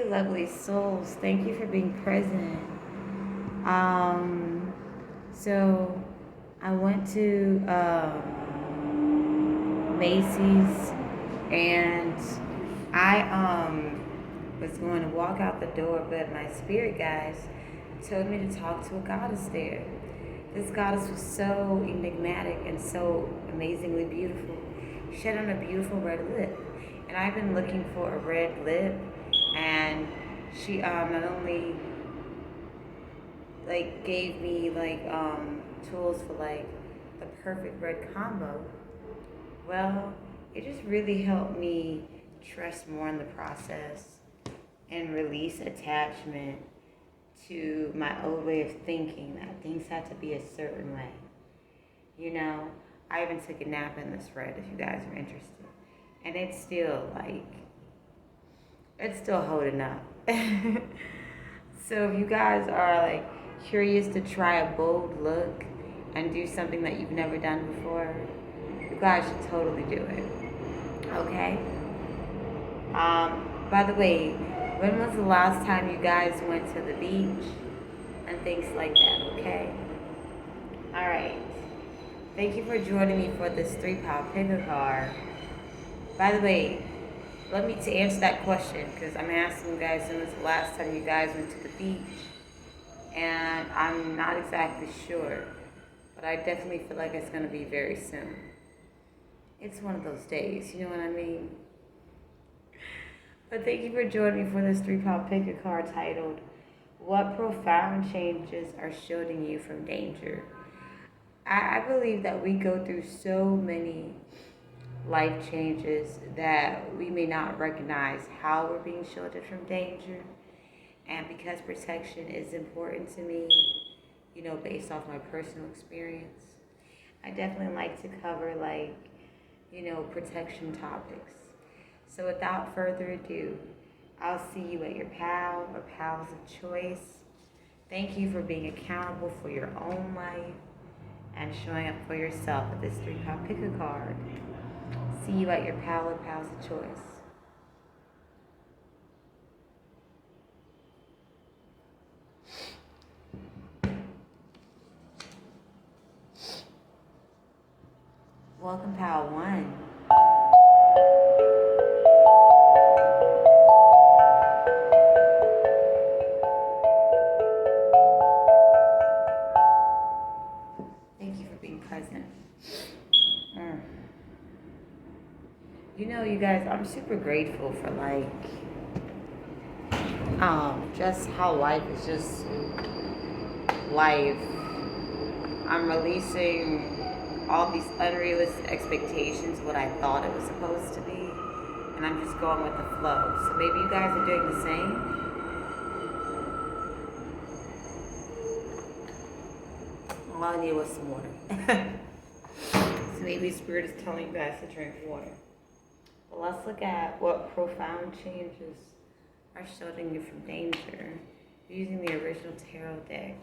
lovely souls. Thank you for being present. Um, so I went to Macy's and I was going to walk out the door, but my spirit guides told me to talk to a goddess there. This goddess was so enigmatic and so amazingly beautiful. She had on a beautiful red lip, and I've been looking for a red lip, and she not only like gave me tools for like the perfect red combo. Well, it just really helped me trust more in the process and release attachment to my old way of thinking that things had to be a certain way. You know, I even took a nap in this red if you guys are interested. And it's still holding up. So if you guys are like curious to try a bold look and do something that you've never done before, you guys should totally do it. Okay? By the way, when was the last time you guys went to the beach and things like that, okay? Alright. Thank you for joining me for this 3-pound picker card. By the way, let me to answer that question because I'm asking you guys when was the last time you guys went to the beach, and I'm not exactly sure, but I definitely feel like it's gonna be very soon. It's one of those days, you know what I mean? But thank you for joining me for this 3-pound picker card titled, What Profound Changes Are Shielding You from Danger? I believe that we go through so many life changes that we may not recognize how we're being shielded from danger. And because protection is important to me, you know, based off my personal experience, I definitely like to cover protection topics. So without further ado, I'll see you at your pal or pals of choice. Thank you for being accountable for your own life and showing up for yourself with this 3-pound picker card. See you at your pal or pals of choice. Welcome, pal 1. Thank you for being present. You know, you guys, I'm super grateful for just how life is just life. I'm releasing all these unrealistic expectations, what I thought it was supposed to be, and I'm just going with the flow. So maybe you guys are doing the same. All I need was some water. So maybe Spirit is telling you guys to drink water. But let's look at what profound changes are shielding you from danger using the original tarot deck.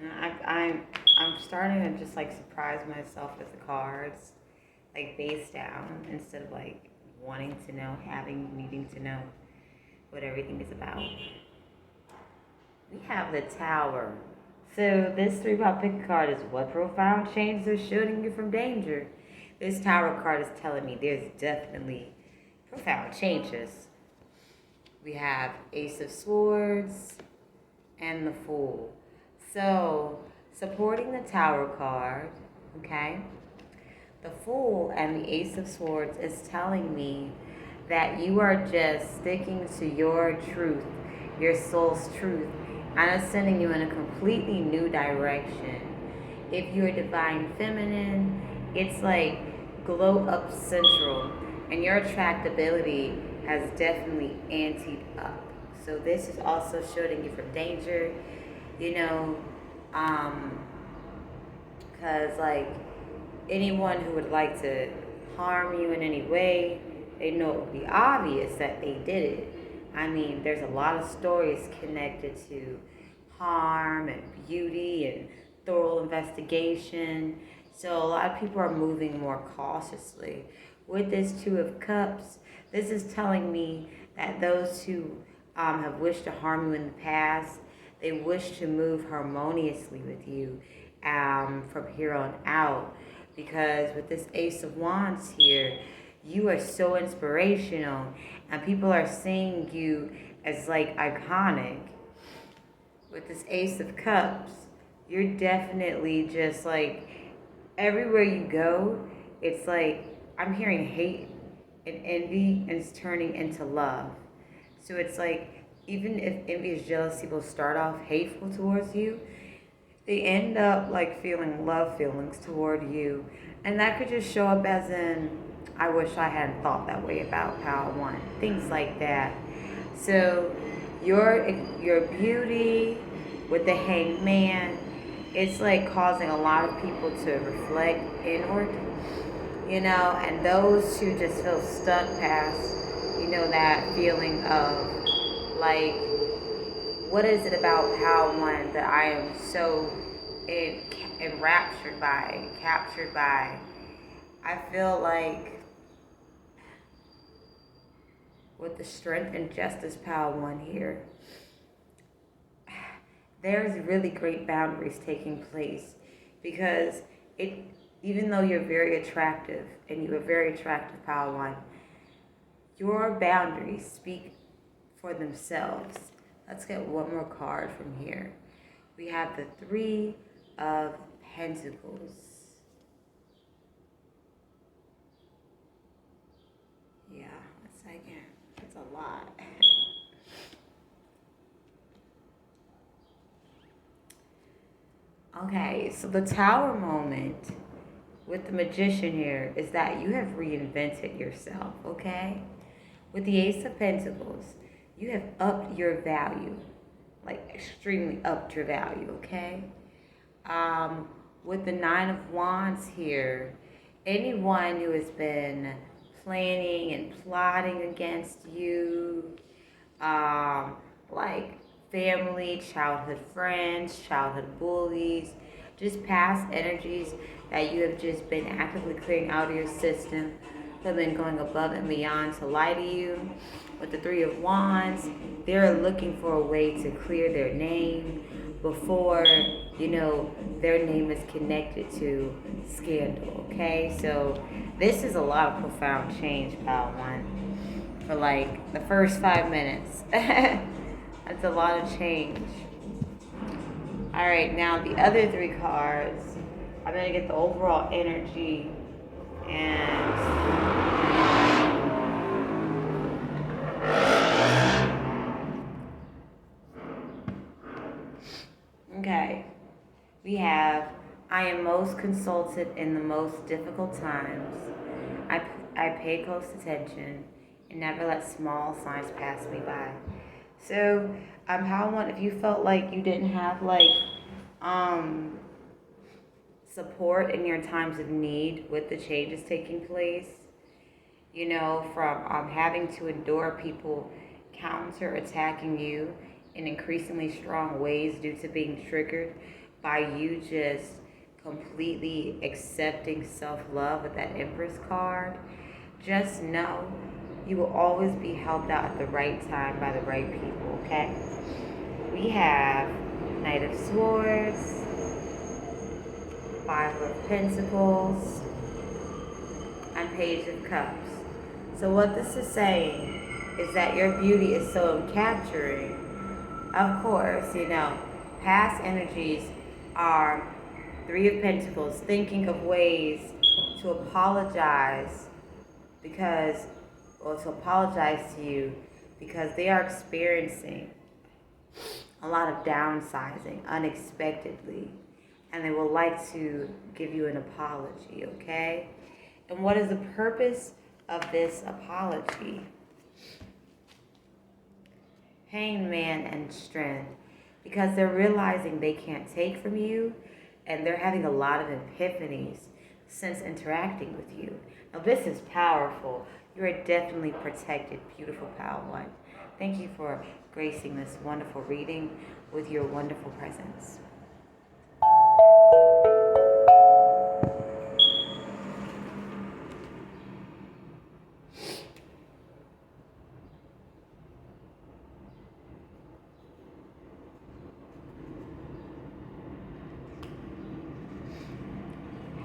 And I'm starting to just like surprise myself with the cards, like face down, instead of like wanting to know, needing to know what everything is about. We have the Tower. So this 3-pound picker card is what profound changes are shielding you from danger. This Tower card is telling me there's definitely profound changes. We have Ace of Swords and the Fool. So, supporting the Tower card, okay, the Fool and the Ace of Swords is telling me that you are just sticking to your truth, your soul's truth, and it's sending you in a completely new direction. If you're divine feminine, it's like glow up central, and your attractability has definitely anteed up. So this is also shielding you from danger, you know, because like anyone who would like to harm you in any way, they know it would be obvious that they did it. I mean, there's a lot of stories connected to harm and beauty and thorough investigation. So a lot of people are moving more cautiously. With this Two of Cups, this is telling me that those who have wished to harm you in the past, they wish to move harmoniously with you from here on out. Because with this Ace of Wands here, you are so inspirational and people are seeing you as like iconic. With this Ace of Cups, you're definitely just like everywhere you go, it's like I'm hearing hate and envy and it's turning into love. So it's like even if envious jealousy will start off hateful towards you, they end up like feeling love feelings toward you. And that could just show up as in, I wish I hadn't thought that way about how I want. Things like that. So your beauty with the Hanged Man, it's like causing a lot of people to reflect inward, and those who just feel stuck past, that feeling of like, what is it about Pal One that I am so enraptured by, captured by? I feel like with the Strength and Justice Pal One here, there's really great boundaries taking place because even though you're very attractive and you're a very attractive Pal One, your boundaries speak for themselves. Let's get one more card from here. We have the Three of Pentacles. Yeah, it's a lot. Okay, so the Tower moment with the Magician here is that you have reinvented yourself, okay? With the Ace of Pentacles, you have upped your value, like extremely upped your value, okay? With the Nine of Wands here, anyone who has been planning and plotting against you, like family, childhood friends, childhood bullies, just past energies that you have just been actively clearing out of your system, who have been going above and beyond to lie to you. With the Three of Wands, they're looking for a way to clear their name before, their name is connected to scandal, okay? So this is a lot of profound change, Pal One, for like the first 5 minutes. That's a lot of change. All right, now the other three cards, I'm going to get the overall energy and okay. We have, I am most consulted in the most difficult times. I pay close attention and never let small signs pass me by. So, how one, if you felt like you didn't have support in your times of need with the changes taking place, from having to endure people counter attacking you in increasingly strong ways due to being triggered by you just completely accepting self-love with that Empress card, just know you will always be helped out at the right time by the right people, okay? We have Knight of Swords, Five of Pentacles, and Page of Cups. So what this is saying is that your beauty is so capturing. Of course, past energies are Three of Pentacles, thinking of ways to apologize to apologize to you because they are experiencing a lot of downsizing unexpectedly, and they would like to give you an apology, okay? And what is the purpose of this apology? Hanged Man and Strength, because they're realizing they can't take from you, and they're having a lot of epiphanies since interacting with you. Now this is powerful. You are definitely protected, beautiful Pal One. Thank you for gracing this wonderful reading with your wonderful presence.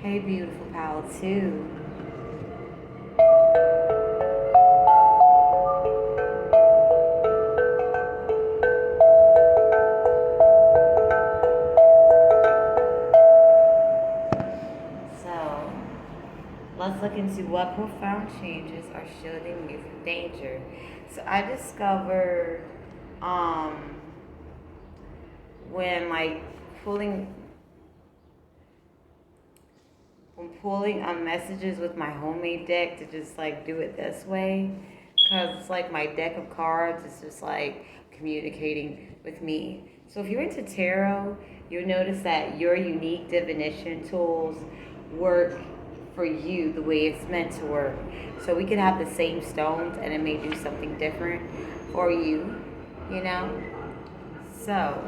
Hey, beautiful pal, too. So, let's look into what profound changes are shielding you from danger. So, I discovered um, when like pulling when pulling messages with my homemade deck to just like do it this way, because it's like my deck of cards is just like communicating with me. So if you're into tarot, you'll notice that your unique divination tools work for you the way it's meant to work. So we could have the same stones and it may do something different for you, you know? So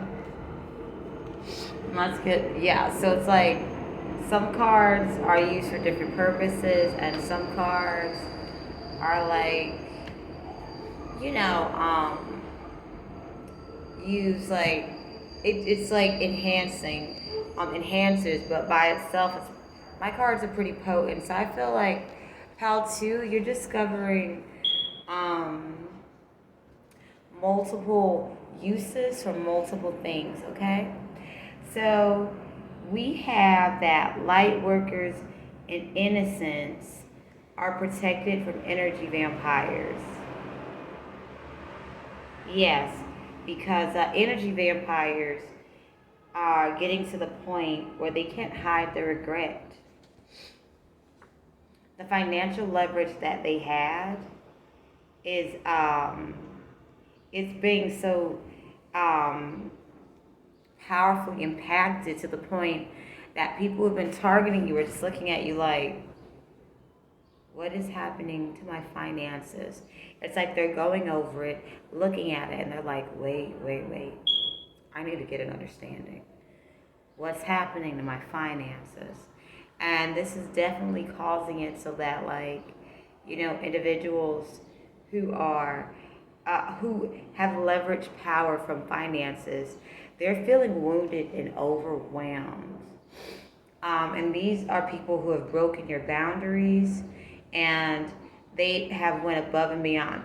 let's get, yeah, so it's like some cards are used for different purposes and some cards are like, you know, use like, it's like enhancers, but by itself, my cards are pretty potent. So I feel like, Pal 2, you're discovering um, multiple uses for multiple things, okay? So we have that light workers and innocents are protected from energy vampires. Yes, because energy vampires are getting to the point where they can't hide their regret. The financial leverage that they had is it's being so um, powerfully impacted to the point that people have been targeting you or just looking at you like, what is happening to my finances? It's like they're going over it, looking at it, and they're like, wait. I need to get an understanding. What's happening to my finances? And this is definitely causing it so that, like, you know, individuals who are who have leveraged power from finances, they're feeling wounded and overwhelmed. And these are people who have broken your boundaries, and they have went above and beyond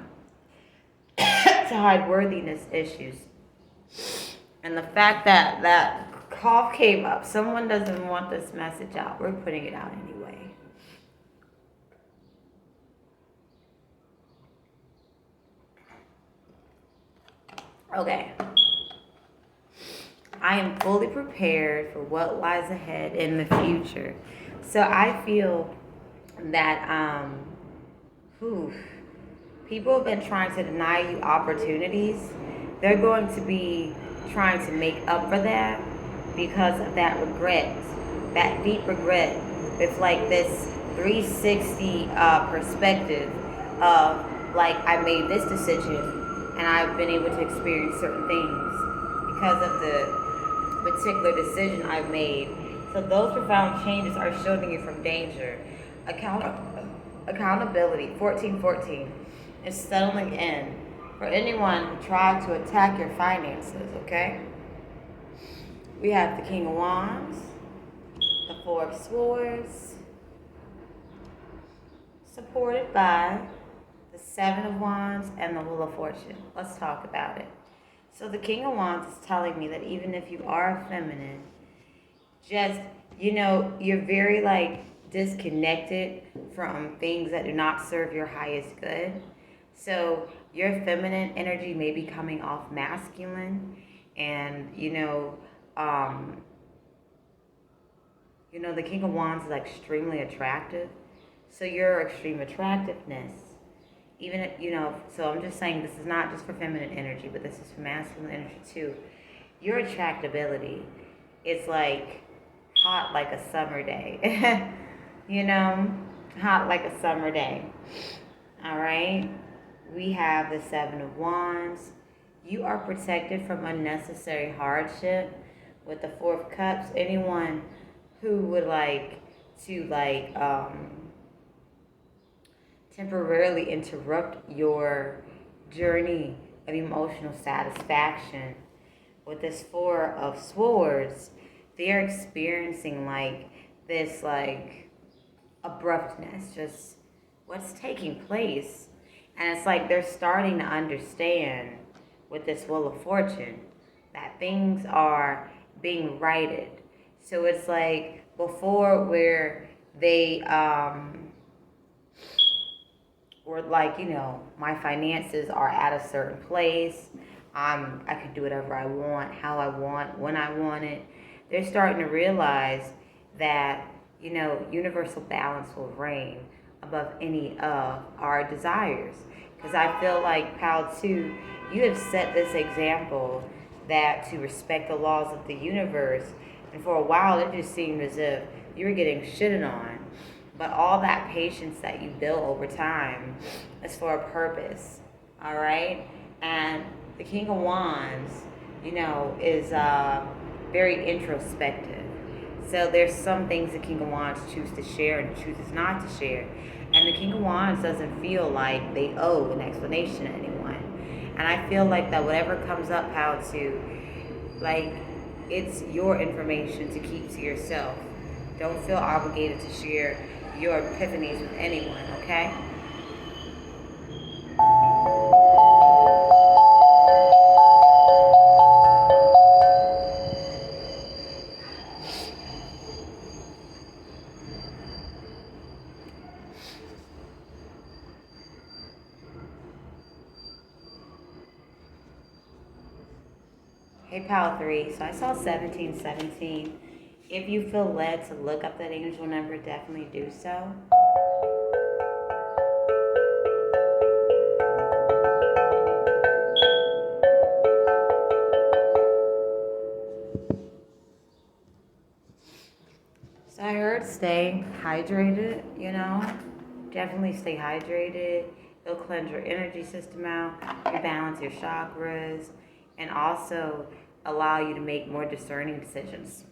to hide worthiness issues. And the fact that that cough came up, someone doesn't want this message out. We're putting it out anyway. Okay. I am fully prepared for what lies ahead in the future. So I feel that whew, people have been trying to deny you opportunities. They're going to be trying to make up for that because of that regret, that deep regret. It's like this 360 perspective of like, I made this decision and I've been able to experience certain things because of the particular decision I've made. So those profound changes are shielding you from danger. Accountability, 1414, is settling in for anyone who tried to attack your finances, okay? We have the King of Wands, the Four of Swords, supported by the Seven of Wands and the Wheel of Fortune. Let's talk about it. So the King of Wands is telling me that even if you are feminine, just, you know, you're very like disconnected from things that do not serve your highest good. So your feminine energy may be coming off masculine, and the King of Wands is extremely attractive. So your extreme attractiveness, even if, so I'm just saying this is not just for feminine energy, but this is for masculine energy too. Your attractability is like hot like a summer day. Hot like a summer day. All right. We have the Seven of Wands. You are protected from unnecessary hardship with the Four of Cups. Anyone who would like to temporarily interrupt your journey of emotional satisfaction with this Four of Swords, they're experiencing like this like abruptness, just what's taking place. And it's like they're starting to understand with this Wheel of Fortune that things are being righted. So it's like before where they were like, my finances are at a certain place. I can do whatever I want, how I want, when I want it. They're starting to realize that, universal balance will reign above any of our desires. Because I feel like, Pal, too, you have set this example that to respect the laws of the universe. And for a while, it just seemed as if you were getting shitted on. But all that patience that you build over time is for a purpose, all right? And the King of Wands, is very introspective. So there's some things the King of Wands chooses to share and chooses not to share. And the King of Wands doesn't feel like they owe an explanation to anyone. And I feel like that whatever comes up, how to, like, it's your information to keep to yourself. Don't feel obligated to share your epiphanies with anyone, okay? Hey, Pal 3. So I saw 1717. If you feel led to look up that angel number, definitely do so. So I heard stay hydrated, Definitely stay hydrated. It'll cleanse your energy system out, rebalance your chakras, and also allow you to make more discerning decisions.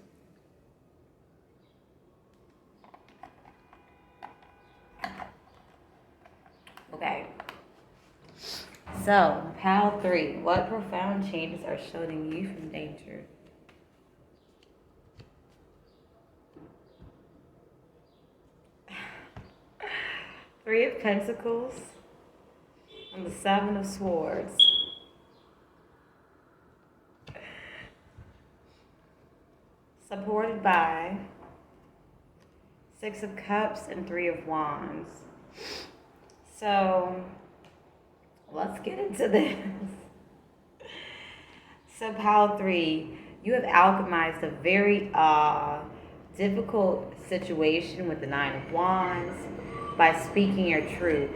Okay. So, Pal 3, what profound changes are shielding you from danger? Three of Pentacles and the Seven of Swords. Supported by Six of Cups and Three of Wands. So, let's get into this. So, Pal 3, you have alchemized a very difficult situation with the Nine of Wands by speaking your truth.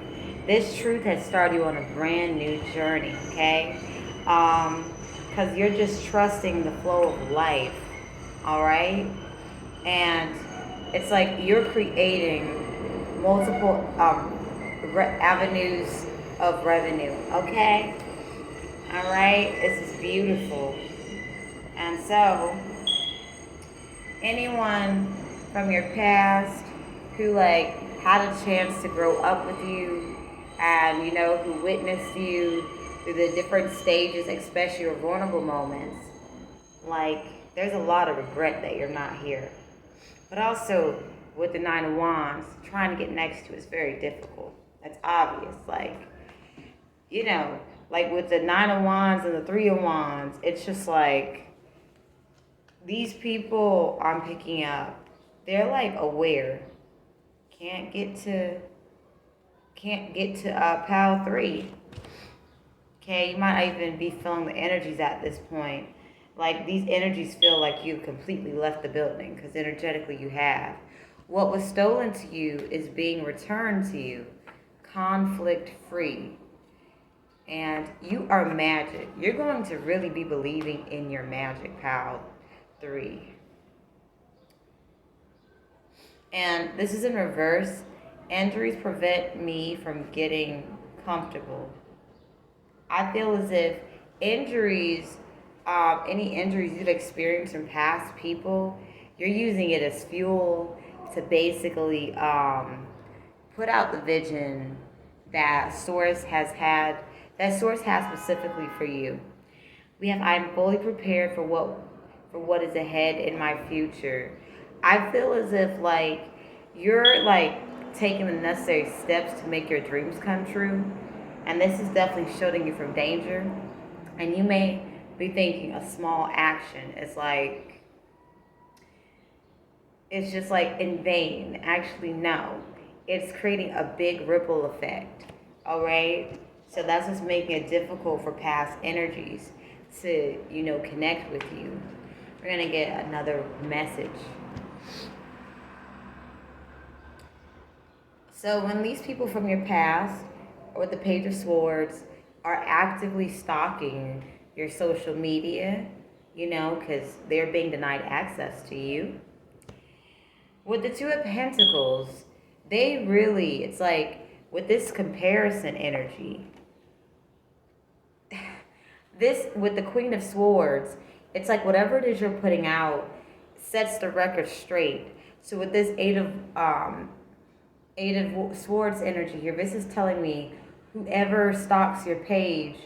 This truth has started you on a brand new journey, okay? Because you're just trusting the flow of life, all right? And it's like you're creating multiple avenues of revenue, okay? All right? This is beautiful. And so, anyone from your past who had a chance to grow up with you and who witnessed you through the different stages, especially your vulnerable moments, there's a lot of regret that you're not here. But also with the Nine of Wands, trying to get next to is very difficult. That's obvious. With the Nine of Wands and the Three of Wands, it's just these people I'm picking up, they're aware. Can't get to Pal 3. Okay, you might even be feeling the energies at this point. These energies feel like you've completely left the building, because energetically you have. What was stolen to you is being returned to you, conflict free. And you are magic. You're going to really be believing in your magic, Pal 3. And this is in reverse. Injuries prevent me from getting comfortable. I feel as if injuries, any injuries you've experienced from past people, you're using it as fuel to basically put out the vision that Source has specifically for you. We have, I'm fully prepared for what is ahead in my future. I feel as if like you're like taking the necessary steps to make your dreams come true, and this is definitely shielding you from danger. And you may be thinking a small action is like it's just like in vain. Actually, no, it's creating a big ripple effect. All right, so that's what's making it difficult for past energies to connect with you. We're gonna get another message. So when these people from your past or the Page of Swords are actively stalking your social media, because they're being denied access to you. With the Two of Pentacles, it's like with this comparison energy, this with the Queen of Swords, it's like whatever it is you're putting out sets the record straight. So with this Eight of Swords energy here, this is telling me whoever stalks your page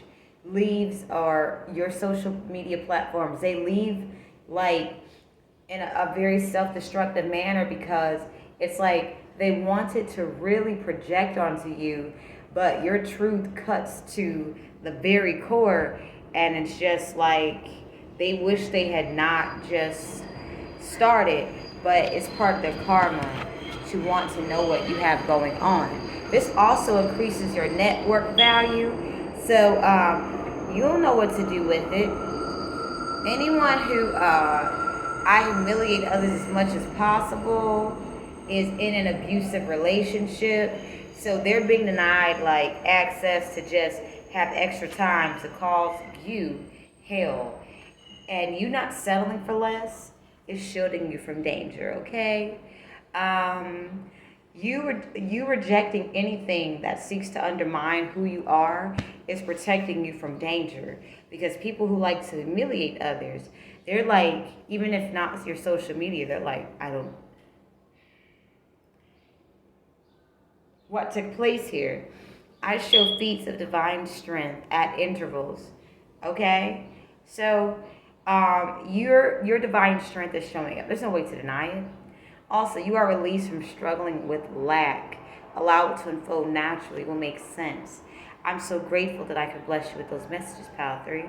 leaves, or your social media platforms, they leave like in a very self-destructive manner, because it's like they wanted to really project onto you, but your truth cuts to the very core, and it's just like they wish they had not just started, but it's part of their karma to want to know what you have going on. This also increases your network value, so you'll know what to do with it. Anyone who I humiliate others as much as possible is in an abusive relationship, so they're being denied like access to just have extra time to cause you hell, and you not settling for less is shielding you from danger. Okay. You rejecting anything that seeks to undermine who you are is protecting you from danger, because people who like to humiliate others, they're like, even if not your social media, they're like, I don't. What took place here? I show feats of divine strength at intervals. Okay, so your divine strength is showing up. There's no way to deny it. Also, you are released from struggling with lack. Allow it to unfold naturally. It will make sense. I'm so grateful that I could bless you with those messages, Pal 3.